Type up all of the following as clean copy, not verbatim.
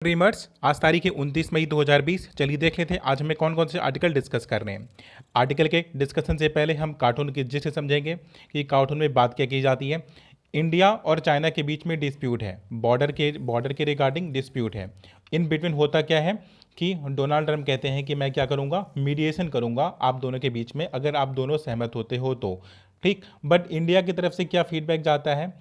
Dreamers, आज तारीख है 29 मई 2020। चलिए देख लेते हैं आज हमें कौन कौन से आर्टिकल डिस्कस कर रहे हैं। आर्टिकल के डिस्कशन से पहले हम कार्टून की जिसे समझेंगे कि कार्टून में बात क्या की जाती है। इंडिया और चाइना के बीच में डिस्प्यूट है, बॉर्डर के रिगार्डिंग डिस्प्यूट है। इन बिटवीन होता क्या है कि डोनाल्ड ट्रंप कहते हैं कि मैं क्या करूंगा, मीडिएशन करूंगा आप दोनों के बीच में, अगर आप दोनों सहमत होते हो तो। ठीक, बट इंडिया की तरफ से क्या फीडबैक जाता है,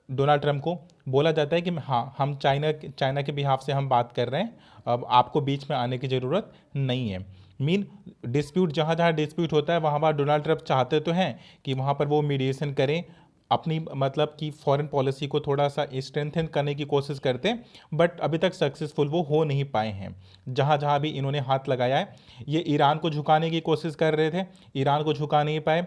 डोनाल्ड ट्रंप को बोला जाता है कि हाँ, हम चाइना के बिहाफ से हम बात कर रहे हैं, अब आपको बीच में आने की ज़रूरत नहीं है। मीन डिस्प्यूट, जहाँ जहाँ डिस्प्यूट होता है वहाँ वहाँ डोनाल्ड ट्रंप चाहते तो हैं कि वहाँ पर वो मीडिएशन करें, अपनी मतलब कि फॉरेन पॉलिसी को थोड़ा सा स्ट्रेंथन करने की कोशिश करते हैं, बट अभी तक सक्सेसफुल वो हो नहीं पाए हैं। जहाँ जहाँ भी इन्होंने हाथ लगाया है, ये ईरान को झुकाने की कोशिश कर रहे थे, ईरान को झुका नहीं पाए।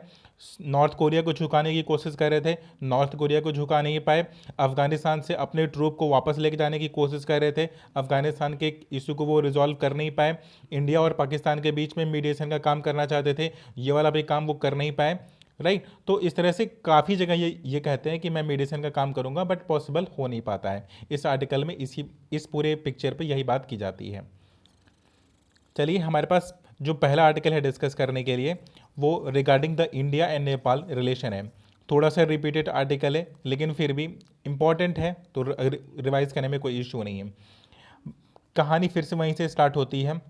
नॉर्थ कोरिया को झुकाने की कोशिश कर रहे थे, नॉर्थ कोरिया को झुका नहीं पाए। अफगानिस्तान से अपने ट्रूप को वापस लेके जाने की कोशिश कर रहे थे, अफगानिस्तान के इशू को वो रिजॉल्व कर नहीं पाए। इंडिया और पाकिस्तान के बीच में मीडिएशन का काम करना चाहते थे, ये वाला भी काम वो कर नहीं पाए। राइट, तो इस तरह से काफ़ी जगह ये कहते हैं कि मैं मेडिसिन का काम करूंगा, बट पॉसिबल हो नहीं पाता है। इस आर्टिकल में इस पूरे पिक्चर पे यही बात की जाती है। चलिए, हमारे पास जो पहला आर्टिकल है डिस्कस करने के लिए, वो regarding the India and Nepal relation है। थोड़ा सा रिपीटेड आर्टिकल है, लेकिन फिर भी इम्पॉर्टेंट है, तो रिवाइज करने में कोई इशू नहीं है। कहानी फिर से वहीं से स्टार्ट होती है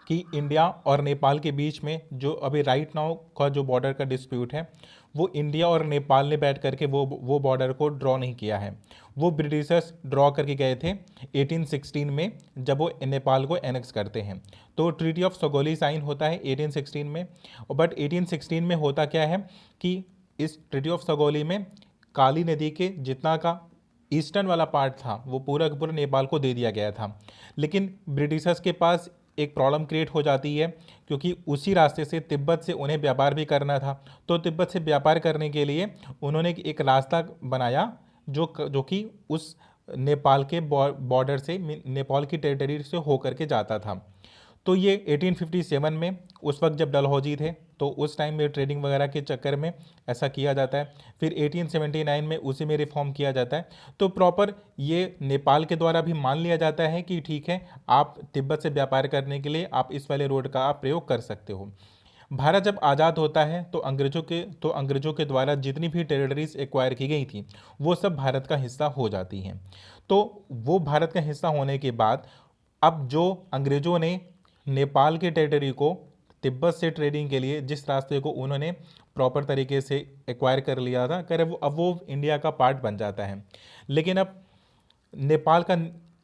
कि इंडिया और नेपाल के बीच में जो अभी राइट नाउ का जो बॉर्डर का डिस्प्यूट है, वो इंडिया और नेपाल ने बैठ करके वो बॉर्डर को ड्रॉ नहीं किया है। वो ब्रिटिशर्स ड्रॉ करके गए थे 1816 में, जब वो नेपाल को एनेक्स करते हैं। तो ट्रीटी ऑफ सगोली साइन होता है 1816 में। बट 1816 में होता क्या है कि इस ट्रीटी ऑफ सगोली में काली नदी के जितना का ईस्टर्न वाला पार्ट था वो पूरा का पूरा नेपाल को दे दिया गया था। लेकिन ब्रिटिशर्स के पास एक प्रॉब्लम क्रिएट हो जाती है, क्योंकि उसी रास्ते से तिब्बत से उन्हें व्यापार भी करना था। तो तिब्बत से व्यापार करने के लिए उन्होंने एक रास्ता बनाया जो कि उस नेपाल के बॉर्डर से, नेपाल की टेरिटरी से होकर के जाता था। तो ये 1857 में, उस वक्त जब डलहौजी थे, तो उस टाइम में ट्रेडिंग वगैरह के चक्कर में ऐसा किया जाता है। फिर 1879 में उसी में रिफॉर्म किया जाता है। तो प्रॉपर ये नेपाल के द्वारा भी मान लिया जाता है कि ठीक है, आप तिब्बत से व्यापार करने के लिए आप इस वाले रोड का आप प्रयोग कर सकते हो। भारत जब आज़ाद होता है तो अंग्रेज़ों के द्वारा जितनी भी टेरिटरीज एक्वायर की गई थी, वो सब भारत का हिस्सा हो जाती हैं। तो वो भारत का हिस्सा होने के बाद अब जो अंग्रेज़ों ने नेपाल के टेरिटरी को तिब्बत से ट्रेडिंग के लिए जिस रास्ते को उन्होंने प्रॉपर तरीके से एक्वायर कर लिया था, करे वो अब वो इंडिया का पार्ट बन जाता है। लेकिन अब नेपाल का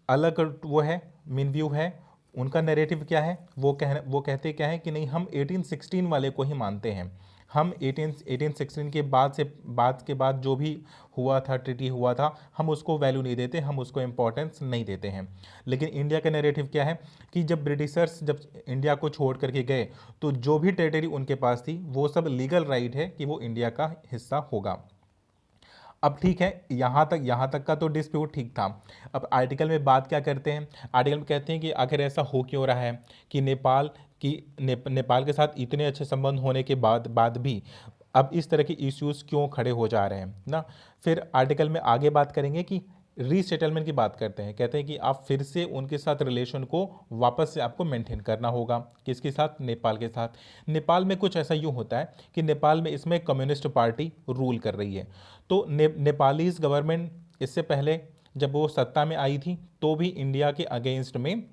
अलग वो है, मेन व्यू है। उनका नैरेटिव क्या है, वो कहते क्या है कि नहीं, हम 1816 वाले को ही मानते हैं। हम 1816 के बाद जो भी हुआ था, ट्रीटी हुआ था, हम उसको वैल्यू नहीं देते, हम उसको इम्पोर्टेंस नहीं देते हैं। लेकिन इंडिया का नैरेटिव क्या है कि जब ब्रिटिशर्स जब इंडिया को छोड़ करके गए, तो जो भी टेरिटरी उनके पास थी वो सब लीगल राइट है कि वो इंडिया का हिस्सा होगा। अब ठीक है, यहाँ तक का तो डिस्प्यूट ठीक था। अब आर्टिकल में बात क्या करते हैं, आर्टिकल में कहते हैं कि आखिर ऐसा हो क्यों रहा है कि नेपाल के साथ इतने अच्छे संबंध होने के बाद भी अब इस तरह के इश्यूज क्यों खड़े हो जा रहे हैं ना। फिर आर्टिकल में आगे बात करेंगे कि रीसेटलमेंट की बात करते हैं। कहते हैं कि आप फिर से उनके साथ रिलेशन को वापस से आपको मेंटेन करना होगा। किसके साथ, नेपाल के साथ। नेपाल में कुछ ऐसा यूँ होता है कि नेपाल में इसमें कम्युनिस्ट पार्टी रूल कर रही है। तो नेपालीज गवर्नमेंट इससे पहले जब वो सत्ता में आई थी, तो भी इंडिया के अगेंस्ट में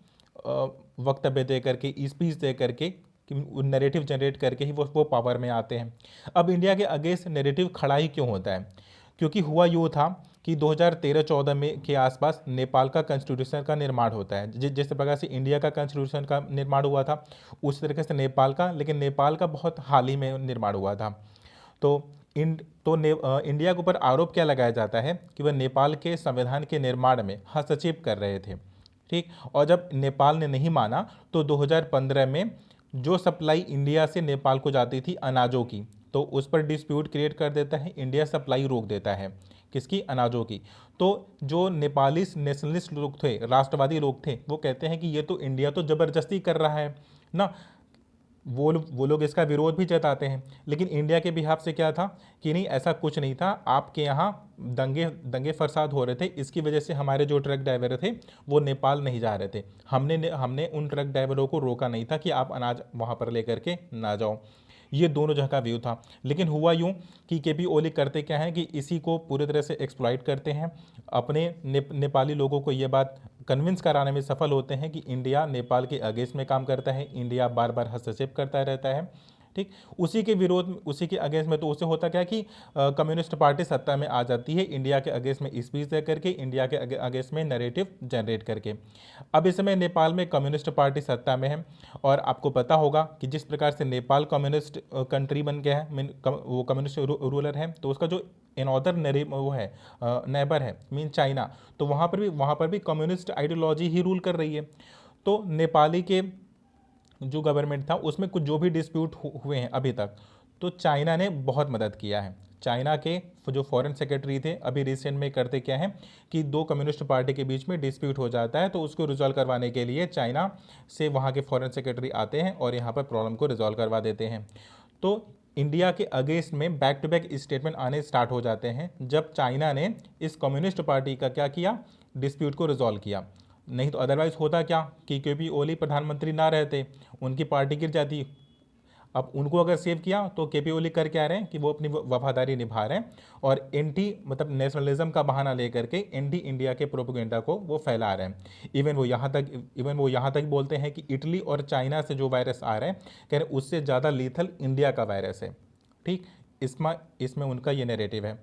वक्तव्य दे करके, स्पीच दे करके, नैरेटिव जनरेट करके ही वो पावर में आते हैं। अब इंडिया के अगेंस्ट नैरेटिव खड़ा ही क्यों होता है, क्योंकि हुआ यूँ था कि 2013-14 में के आसपास नेपाल का कॉन्स्टिट्यूशन का निर्माण होता है। जिस प्रकार से इंडिया का कॉन्स्टिट्यूशन का निर्माण हुआ था, उस तरीके से नेपाल का, लेकिन नेपाल का बहुत हाल ही में निर्माण हुआ था। तो इंडिया के ऊपर आरोप क्या लगाया जाता है कि वह नेपाल के संविधान के निर्माण में हस्तक्षेप कर रहे थे। ठीक, और जब नेपाल ने नहीं माना, तो 2015 में जो सप्लाई इंडिया से नेपाल को जाती थी अनाजों की, तो उस पर डिस्प्यूट क्रिएट कर देता है, इंडिया सप्लाई रोक देता है। किसकी, अनाजों की। तो जो नेपाली नेशनलिस्ट लोग थे, राष्ट्रवादी लोग थे, वो कहते हैं कि ये तो इंडिया तो ज़बरदस्ती कर रहा है ना। वो लोग इसका विरोध भी जताते हैं, लेकिन इंडिया के बिहाफ से क्या था कि नहीं, ऐसा कुछ नहीं था, आपके यहाँ दंगे दंगे फसाद हो रहे थे, इसकी वजह से हमारे जो ट्रक ड्राइवर थे वो नेपाल नहीं जा रहे थे, हमने हमने उन ट्रक ड्राइवरों को रोका नहीं था कि आप अनाज वहाँ पर लेकर के ना जाओ। ये दोनों जगह का व्यू था। लेकिन हुआ यूँ कि केपी ओली करते क्या है कि इसी को पूरी तरह से एक्सप्लॉइट करते हैं, अपने नेपाली लोगों को ये बात कन्विंस कराने में सफल होते हैं कि इंडिया नेपाल के अगेंस्ट में काम करता है, इंडिया बार बार हस्तक्षेप करता रहता है। ठीक, उसी के विरोध में, उसी के अगेंस्ट में तो उससे होता क्या कि कम्युनिस्ट पार्टी सत्ता में आ जाती है, इंडिया के अगेंस्ट में स्पीच दे करके, इंडिया के अगेंस्ट में नैरेटिव जनरेट करके। अब इस समय नेपाल में कम्युनिस्ट पार्टी सत्ता में है, और आपको पता होगा कि जिस प्रकार से नेपाल कम्युनिस्ट कंट्री बन गया है, वो कम्युनिस्ट रूलर है, तो उसका जो अनदर वो है नेबर है मीन चाइना, तो वहाँ पर भी कम्युनिस्ट आइडियोलॉजी ही रूल कर रही है। तो नेपाली के जो गवर्नमेंट था उसमें कुछ जो भी डिस्प्यूट हुए हैं अभी तक, तो चाइना ने बहुत मदद किया है। चाइना के जो फॉरेन सेक्रेटरी थे अभी रिसेंट में करते क्या है कि दो कम्युनिस्ट पार्टी के बीच में डिस्प्यूट हो जाता है, तो उसको रिजॉल्व करवाने के लिए चाइना से वहाँ के फॉरेन सेक्रेटरी आते हैं और यहाँ पर प्रॉब्लम को रिजॉल्व करवा देते हैं। तो इंडिया के अगेंस्ट में बैक टू बैक स्टेटमेंट आने स्टार्ट हो जाते हैं जब चाइना ने इस कम्युनिस्ट पार्टी का क्या किया, डिस्प्यूट को रिजॉल्व किया। नहीं तो अदरवाइज होता क्या कि केपी ओली प्रधानमंत्री ना रहते, उनकी पार्टी गिर जाती। अब उनको अगर सेव किया तो केपी ओली कर क्या रहे हैं कि वो अपनी वफादारी निभा रहे हैं और एंटी मतलब नेशनलिज्म का बहाना लेकर के एंटी इंडिया के प्रोपेगेंडा को वो फैला रहे हैं। इवन वो यहाँ तक बोलते हैं कि इटली और चाइना से जो वायरस आ रहे हैं, कह रहे उससे ज़्यादा लीथल इंडिया का वायरस है। ठीक, इसमें उनका ये नैरेटिव है।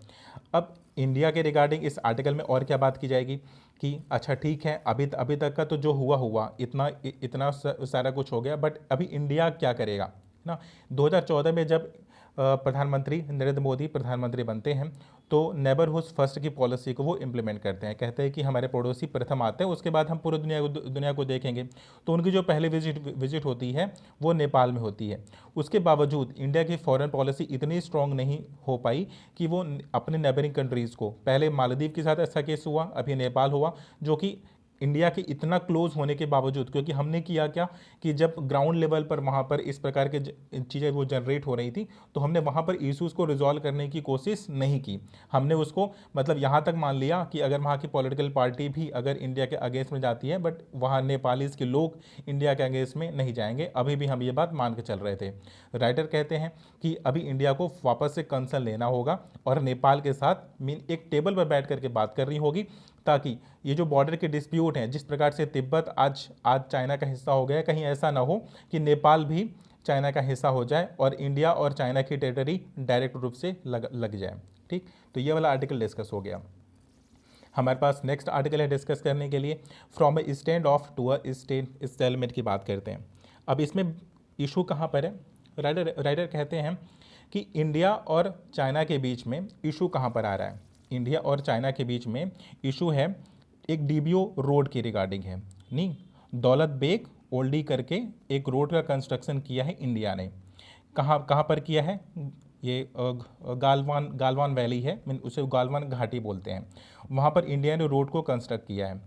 अब इंडिया के रिगार्डिंग इस आर्टिकल में और क्या बात की जाएगी कि अच्छा ठीक है, अभी तक का तो जो हुआ इतना सारा कुछ हो गया, बट अभी इंडिया क्या करेगा ना। 2014 में जब प्रधानमंत्री नरेंद्र मोदी प्रधानमंत्री बनते हैं तो नेबरहुड फर्स्ट की पॉलिसी को वो इम्प्लीमेंट करते हैं, कहते हैं कि हमारे पड़ोसी प्रथम आते हैं, उसके बाद हम पूरी दुनिया को देखेंगे। तो उनकी जो पहली विजिट होती है वो नेपाल में होती है। उसके बावजूद इंडिया की फॉरेन पॉलिसी इतनी स्ट्रांग नहीं हो पाई कि वो अपने नेबरिंग कंट्रीज़ को, पहले मालदीव के साथ ऐसा केस हुआ, अभी नेपाल हुआ, जो कि इंडिया के इतना क्लोज होने के बावजूद, क्योंकि हमने किया क्या कि जब ग्राउंड लेवल पर वहाँ पर इस प्रकार के चीज़ें वो जनरेट हो रही थी, तो हमने वहाँ पर इश्यूज़ को रिजॉल्व करने की कोशिश नहीं की। हमने उसको मतलब यहाँ तक मान लिया कि अगर वहाँ की पॉलिटिकल पार्टी भी अगर इंडिया के अगेंस्ट में जाती है, बट वहाँ नेपालीज़ के लोग इंडिया के अगेंस्ट में नहीं जाएंगे, अभी भी हम ये बात मान के चल रहे थे। राइटर कहते हैं कि अभी इंडिया को वापस से कंसर्न लेना होगा और नेपाल के साथ मीन एक टेबल पर बैठ करके बात करनी होगी, ताकि ये जो बॉर्डर के डिस्प्यूट हैं, जिस प्रकार से तिब्बत आज चाइना का हिस्सा हो गया, कहीं ऐसा ना हो कि नेपाल भी चाइना का हिस्सा हो जाए और इंडिया और चाइना की टेरिटरी डायरेक्ट रूप से लग जाए। ठीक, तो ये वाला आर्टिकल डिस्कस हो गया। हमारे पास नेक्स्ट आर्टिकल है डिस्कस करने के लिए, from a standoff to a state stalemate की बात करते हैं। अब इसमें इशू कहाँ पर है, राइटर कहते हैं कि इंडिया और चाइना के बीच में इशू कहाँ पर आ रहा है। इंडिया और चाइना के बीच में इशू है एक डीबीओ रोड के रिगार्डिंग है। नहीं, दौलत बेग ओल्डी करके एक रोड का कंस्ट्रक्शन किया है इंडिया ने। कहाँ पर किया है, ये गालवान वैली है, मीन उसे गालवान घाटी बोलते हैं, वहाँ पर इंडिया ने रोड को कंस्ट्रक्ट किया है।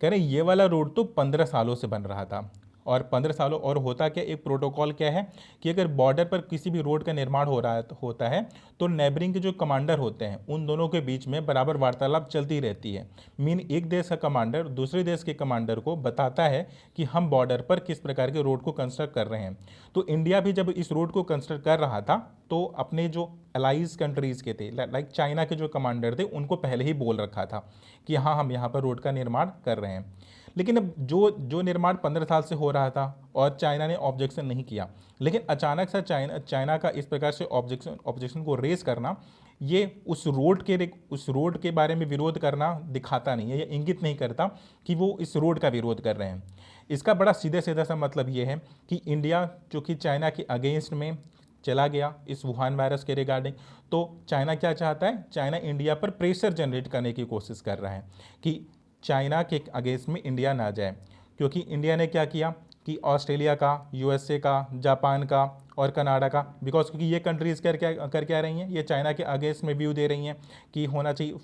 कह रहे ये वाला रोड तो 15 सालों से बन रहा था, और 15 सालों और होता क्या, एक प्रोटोकॉल क्या है कि अगर बॉर्डर पर किसी भी रोड का निर्माण होता है तो नेबरिंग के जो कमांडर होते हैं उन दोनों के बीच में बराबर वार्तालाप चलती रहती है। मीन एक देश का कमांडर दूसरे देश के कमांडर को बताता है कि हम बॉर्डर पर किस प्रकार के रोड को कंस्ट्रक्ट कर रहे हैं। तो इंडिया भी जब इस रोड को कंस्ट्रक्ट कर रहा था तो अपने जो अलाइज कंट्रीज़ के थे, लाइक चाइना के जो कमांडर थे, उनको पहले ही बोल रखा था कि हाँ हम यहाँ पर रोड का निर्माण कर रहे हैं। लेकिन अब जो निर्माण 15 साल से हो रहा था और चाइना ने ऑब्जेक्शन नहीं किया, लेकिन अचानक से चाइना का इस प्रकार से ऑब्जेक्शन को रेस करना, ये उस रोड के बारे में विरोध करना दिखाता नहीं है, ये इंगित नहीं करता कि वो इस रोड का विरोध कर रहे हैं। इसका बड़ा सीधे सीधा सा मतलब ये है कि इंडिया जो कि चाइना के अगेंस्ट में चला गया इस वुहान वायरस के रिगार्डिंग, तो चाइना क्या चाहता है, चाइना इंडिया पर प्रेशर जनरेट करने की कोशिश कर रहा है कि चाइना के अगेंस्ट में इंडिया ना जाए। क्योंकि इंडिया ने क्या किया कि ऑस्ट्रेलिया का, यूएसए का, जापान का और कनाडा का, बिकॉज क्योंकि ये कंट्रीज़ कर क्या रही हैं, ये चाइना के अगेंस्ट में व्यू दे रही हैं कि होना चाहिए,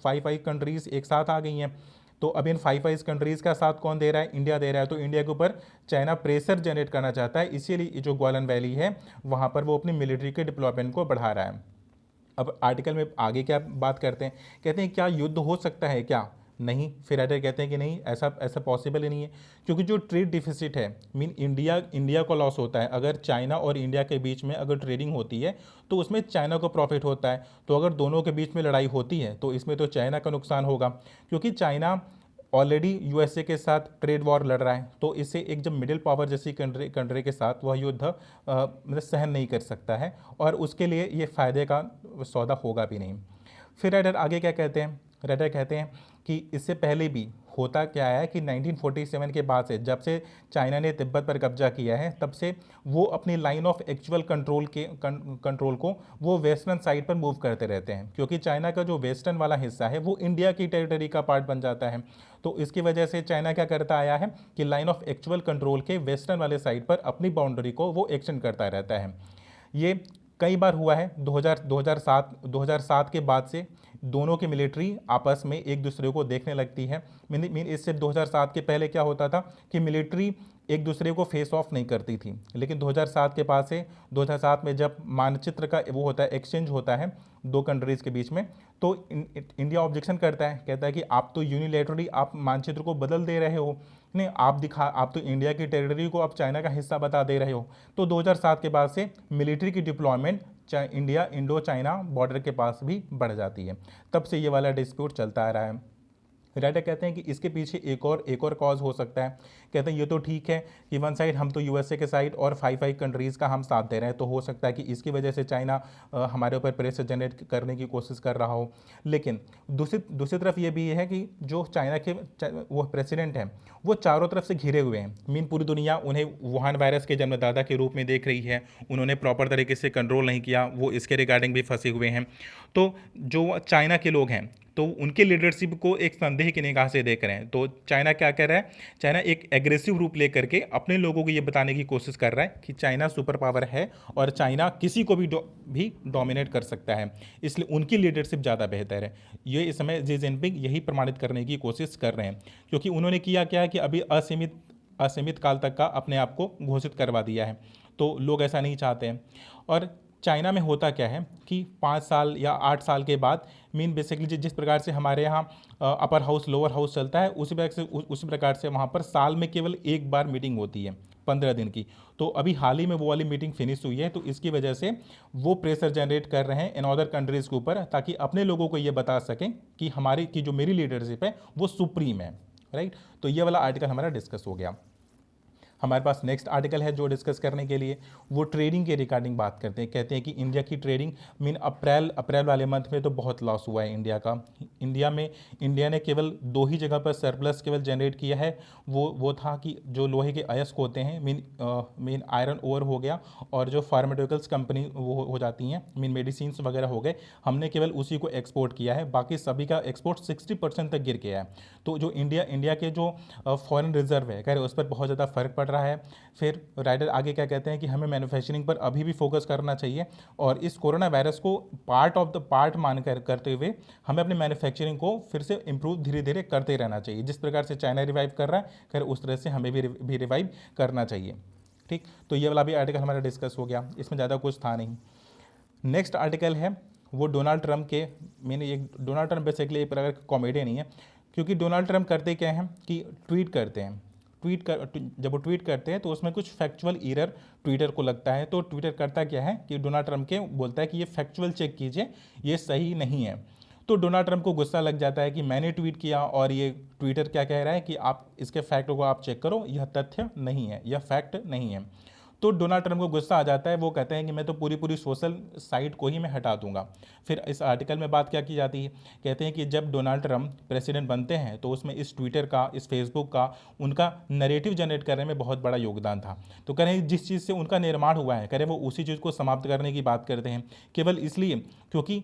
फाइव कंट्रीज़ एक साथ आ गई हैं। तो अब इन 5 कंट्रीज़ का साथ कौन दे रहा है? इंडिया दे रहा है। तो इंडिया के ऊपर चाइना प्रेशर जनरेट करना चाहता है, इसीलिए जो गोलन वैली है वहाँ पर वो अपनी मिलिट्री के डिप्लॉयमेंट को बढ़ा रहा है। अब आर्टिकल में आगे क्या बात करते हैं, कहते हैं क्या युद्ध हो सकता है क्या? नहीं। फिर राइटर कहते हैं कि नहीं, ऐसा ऐसा पॉसिबल ही नहीं है, क्योंकि जो ट्रेड डिफिसिट है, मीन इंडिया को लॉस होता है। अगर चाइना और इंडिया के बीच में अगर ट्रेडिंग होती है तो उसमें चाइना को प्रॉफिट होता है। तो अगर दोनों के बीच में लड़ाई होती है तो इसमें तो चाइना का नुकसान होगा, क्योंकि चाइना ऑलरेडी यूएसए के साथ ट्रेड वॉर लड़ रहा है। तो इसे एक जब मिडिल पावर जैसी कंट्री के साथ वह युद्ध मतलब सहन नहीं कर सकता है, और उसके लिए ये फ़ायदे का सौदा होगा भी नहीं। फिर राइटर आगे क्या कहते हैं? राइटर कहते हैं कि इससे पहले भी होता क्या है कि 1947 के बाद से, जब से चाइना ने तिब्बत पर कब्जा किया है, तब से वो अपनी लाइन ऑफ एक्चुअल कंट्रोल को वो वेस्टर्न साइड पर मूव करते रहते हैं, क्योंकि चाइना का जो वेस्टर्न वाला हिस्सा है वो इंडिया की टेरिटरी का पार्ट बन जाता है। तो इसकी वजह से चाइना क्या करता आया है कि लाइन ऑफ एक्चुअल कंट्रोल के वेस्टर्न वाले साइड पर अपनी बाउंड्री को वो एक्सटेंड करता रहता है। ये कई बार हुआ है। 2007 के बाद से दोनों की मिलिट्री आपस में एक दूसरे को देखने लगती है। मीन इससे 2007 के पहले क्या होता था कि मिलिट्री एक दूसरे को फेस ऑफ नहीं करती थी, लेकिन 2007 के बाद से 2007 में जब मानचित्र का वो होता है, एक्सचेंज होता है दो कंट्रीज़ के बीच में, तो इंडिया ऑब्जेक्शन करता है, कहता है कि आप तो यूनिलैटरली आप मानचित्र को बदल दे रहे हो, नहीं आप तो इंडिया की टेरिटरी को आप चाइना का हिस्सा बता दे रहे हो। तो 2007 के बाद से मिलिट्री की डिप्लॉयमेंट इंडो चाइना बॉर्डर के पास भी बढ़ जाती है। तब से ये वाला डिस्प्यूट चलता आ रहा है। राइटर कहते हैं कि इसके पीछे एक और कॉज हो सकता है। कहते हैं ये तो ठीक है कि वन साइड हम तो यूएसए के साइड और 5 कंट्रीज़ का हम साथ दे रहे हैं, तो हो सकता है कि इसकी वजह से चाइना हमारे ऊपर प्रेशर जनरेट करने की कोशिश कर रहा हो। लेकिन दूसरी तरफ ये भी है कि जो चाइना के वो प्रेसिडेंट हैं वो चारों तरफ से घिरे हुए हैं। मीन पूरी दुनिया उन्हें वुहान वायरस के जन्मदाता के रूप में देख रही है, उन्होंने प्रॉपर तरीके से कंट्रोल नहीं किया, वो इसके रिगार्डिंग भी फंसे हुए हैं। तो जो चाइना के लोग हैं तो उनके लीडरशिप को एक संदेह की निगाह से देख रहे हैं। तो चाइना क्या कर रहा है? चाइना एक एग्रेसिव रूप लेकर के अपने लोगों को ये बताने की कोशिश कर रहा है कि चाइना सुपर पावर है और चाइना किसी को भी डोमिनेट कर सकता है, इसलिए उनकी लीडरशिप ज़्यादा बेहतर है। ये इस समय जी जिनपिंग यही प्रमाणित करने की कोशिश कर रहे हैं, क्योंकि उन्होंने किया क्या कि अभी असीमित काल तक का अपने आप को घोषित करवा दिया है, तो लोग ऐसा नहीं चाहते हैं। और चाइना में होता क्या है कि 5 साल या 8 साल के बाद मीन बेसिकली जिस प्रकार से हमारे यहाँ अपर हाउस लोअर हाउस चलता है, उसी प्रकार से वहाँ पर साल में केवल एक बार मीटिंग होती है 15 दिन की। तो अभी हाल ही में वो वाली मीटिंग फिनिश हुई है, तो इसकी वजह से वो प्रेशर जनरेट कर रहे हैं इन अदर कंट्रीज़ के ऊपर, ताकि अपने लोगों को ये बता सकें कि जो मेरी लीडरशिप है वो सुप्रीम है। राइट। तो ये वाला आर्टिकल हमारा डिस्कस हो गया। हमारे पास नेक्स्ट आर्टिकल है जो डिस्कस करने के लिए, वो ट्रेडिंग के रिगार्डिंग बात करते हैं। कहते हैं कि इंडिया की ट्रेडिंग मीन अप्रैल वाले मंथ में तो बहुत लॉस हुआ है इंडिया का। इंडिया ने केवल 2 ही जगह पर सरप्लस केवल जनरेट किया है। वो था कि जो लोहे के अयस्क होते हैं, मीन आयरन ओर हो गया, और जो फार्मास्यूटिकल्स कंपनी वो हो जाती हैं, मीन मेडिसिन वगैरह हो गए, हमने केवल उसी को एक्सपोर्ट किया है। बाकी सभी का एक्सपोर्ट 60% तक गिर गया है। तो जो इंडिया के जो फॉरेन रिजर्व है, कह रहे उस पर बहुत ज़्यादा फर्क पड़ रहा है। फिर राइडर आगे क्या कहते हैं कि हमें मैन्युफैक्चरिंग पर अभी भी फोकस करना चाहिए, और इस कोरोना वायरस को पार्ट मानकर करते हुए हमें अपनी मैन्युफैक्चरिंग को फिर से इंप्रूव धीरे धीरे करते रहना चाहिए। जिस प्रकार से चाइना रिवाइव कर रहा है, खैर उस तरह से हमें भी रिवाइव करना चाहिए। ठीक, तो ये वाला भी आर्टिकल हमारा डिस्कस हो गया, इसमें ज़्यादा कुछ था नहीं। नेक्स्ट आर्टिकल है वो डोनाल्ड ट्रंप के। डोनाल्ड ट्रंप बेसिकली एक प्रकार का कॉमेडियन ही है, क्योंकि डोनाल्ड ट्रंप करते क्या हैं कि ट्वीट करते हैं। जब वो ट्वीट करते हैं तो उसमें कुछ फैक्चुअल एरर ट्विटर को लगता है, तो ट्विटर करता क्या है कि डोनाल्ड ट्रंप के बोलता है कि ये फैक्चुअल चेक कीजिए, ये सही नहीं है। तो डोनाल्ड ट्रंप को गुस्सा लग जाता है कि मैंने ट्वीट किया और ये ट्विटर क्या कह रहा है कि आप इसके फैक्ट को आप चेक करो, यह तथ्य नहीं है, यह फैक्ट नहीं है। तो डोनाल्ड ट्रंप को गुस्सा आ जाता है, वो कहते हैं कि मैं तो पूरी सोशल साइट को ही मैं हटा दूंगा। फिर इस आर्टिकल में बात क्या की जाती है, कहते हैं कि जब डोनाल्ड ट्रंप प्रेसिडेंट बनते हैं तो उसमें इस ट्विटर का, इस फेसबुक का, उनका नैरेटिव जनरेट करने में बहुत बड़ा योगदान था। तो कह रहे हैं जिस चीज़ से उनका निर्माण हुआ है, कह रहे हैं वो उसी चीज़ को समाप्त करने की बात करते हैं, केवल इसलिए क्योंकि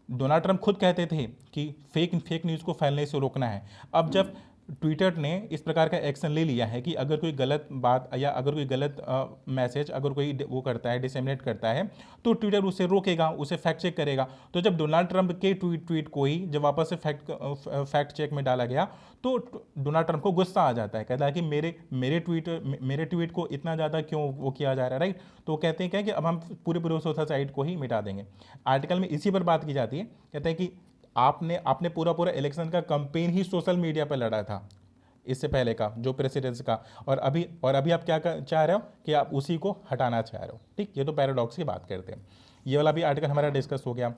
डोनाल्ड ट्रंप खुद कहते थे कि फेक न्यूज़ को फैलने से रोकना है। अब जब ट्विटर ने इस प्रकार का एक्शन ले लिया है कि अगर कोई गलत बात या अगर कोई गलत मैसेज अगर कोई वो करता है, डिसेमिनेट करता है, तो ट्विटर उसे रोकेगा, उसे फैक्ट चेक करेगा। तो जब डोनाल्ड ट्रंप के ट्वीट को ही जब वापस से फैक्ट चेक में डाला गया, तो डोनाल्ड ट्रंप को गुस्सा आ जाता है, कहता है कि मेरे ट्वीट को इतना ज़्यादा क्यों वो किया जा रहा है, राइट। तो कहते हैं क्या कि अब हम पूरे सोसाइटी को ही मिटा देंगे। आर्टिकल में इसी पर बात की जाती है, कहते हैं कि आपने आपने पूरा इलेक्शन का कंपेन ही सोशल मीडिया पर लड़ा था, इससे पहले का जो प्रेसिडेंस का, और अभी आप क्या चाह रहे हो कि आप उसी को हटाना चाह रहे हो। ठीक, ये तो पैराडॉक्स की बात करते हैं। ये वाला भी आर्टिकल हमारा डिस्कस हो गया।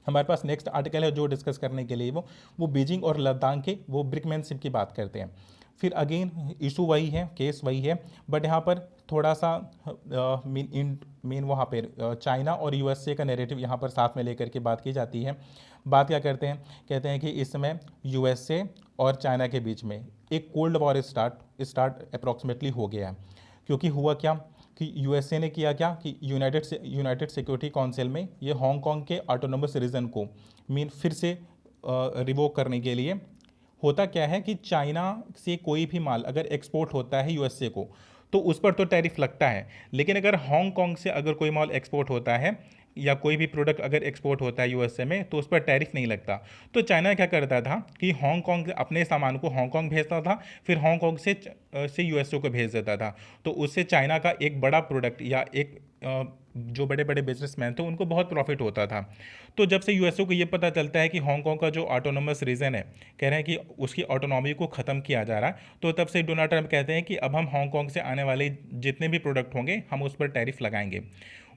हमारे पास नेक्स्ट आर्टिकल है जो डिस्कस करने के लिए वो बीजिंग और लद्दाख के वो ब्रिकमैनशिप की बात करते हैं। फिर अगेन इशू वही है, केस वही है, बट यहाँ पर थोड़ा सा मेन वहाँ पर चाइना और यूएसए का नैरेटिव यहाँ पर साथ में लेकर के बात की जाती है। बात क्या करते हैं, कहते हैं कि इस समय यूएसए और चाइना के बीच में एक कोल्ड वॉर स्टार्ट अप्रॉक्सीमेटली हो गया है। क्योंकि हुआ क्या कि यूएसए ने किया क्या कि यूनाइटेड सिक्योरिटी काउंसिल में ये हांगकांग के ऑटोनोमस रीजन को फिर से रिवोक करने के लिए, होता क्या है कि चाइना से कोई भी माल अगर एक्सपोर्ट होता है यूएसए को, तो उस पर तो टैरिफ लगता है, लेकिन अगर हांगकांग से अगर कोई माल एक्सपोर्ट होता है या कोई भी प्रोडक्ट अगर एक्सपोर्ट होता है यूएसए में, तो उस पर टैरिफ नहीं लगता। तो चाइना क्या करता था कि हांगकांग अपने सामान को हांगकांग भेजता था, फिर हांगकांग से यूएसए को भेज देता था। तो उससे चाइना का एक बड़ा प्रोडक्ट या एक जो बड़े बड़े बिजनेसमैन थे उनको बहुत प्रॉफिट होता था। तो जब से यूएसए को ये पता चलता है कि हांगकांग का जो ऑटोनोमस रीजन है, कह रहे हैं कि उसकी ऑटोनॉमी को ख़त्म किया जा रहा है, तो तब से डोनाल्ड ट्रंप कहते हैं कि अब हम हांगकांग से आने वाले जितने भी प्रोडक्ट होंगे हम उस पर टैरिफ लगाएंगे।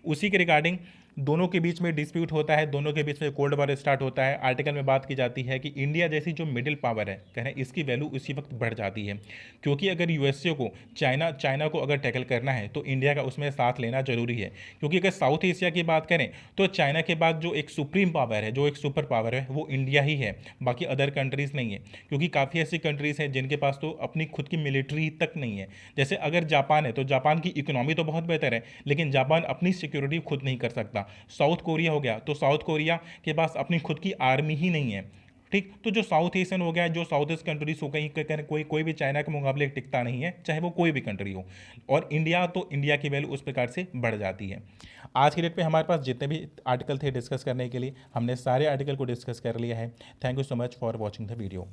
उसी के रिगार्डिंग दोनों के बीच में डिस्प्यूट होता है, दोनों के बीच में कोल्ड वॉर स्टार्ट होता है। आर्टिकल में बात की जाती है कि इंडिया जैसी जो मिडिल पावर है, कह रहे हैं इसकी वैल्यू उसी वक्त बढ़ जाती है, क्योंकि अगर यूएसए को चाइना को अगर टैकल करना है तो इंडिया का उसमें साथ लेना जरूरी है। क्योंकि अगर साउथ एशिया की बात करें तो चाइना के बाद जो एक सुप्रीम पावर है, जो एक सुपर पावर है, वो इंडिया ही है, बाकी अदर कंट्रीज़ नहीं है। क्योंकि काफ़ी ऐसी कंट्रीज़ हैं जिनके पास तो अपनी खुद की मिलिट्री तक नहीं है। जैसे अगर जापान है तो जापान की इकोनॉमी तो बहुत बेहतर है, लेकिन जापान अपनी सिक्योरिटी खुद नहीं कर सकता। साउथ कोरिया हो गया तो साउथ कोरिया के पास अपनी खुद की आर्मी ही नहीं है। ठीक, तो जो साउथ एशियन हो गया, जो साउथ ईस्ट कंट्रीज हो गई, कोई भी चाइना के मुकाबले टिकता नहीं है, चाहे वो कोई भी कंट्री हो। और इंडिया, तो इंडिया की वैल्यू उस प्रकार से बढ़ जाती है। आज की डेट पे हमारे पास जितने भी आर्टिकल थे डिस्कस करने के लिए, हमने सारे आर्टिकल को डिस्कस कर लिया है। Thank you so much for watching the video.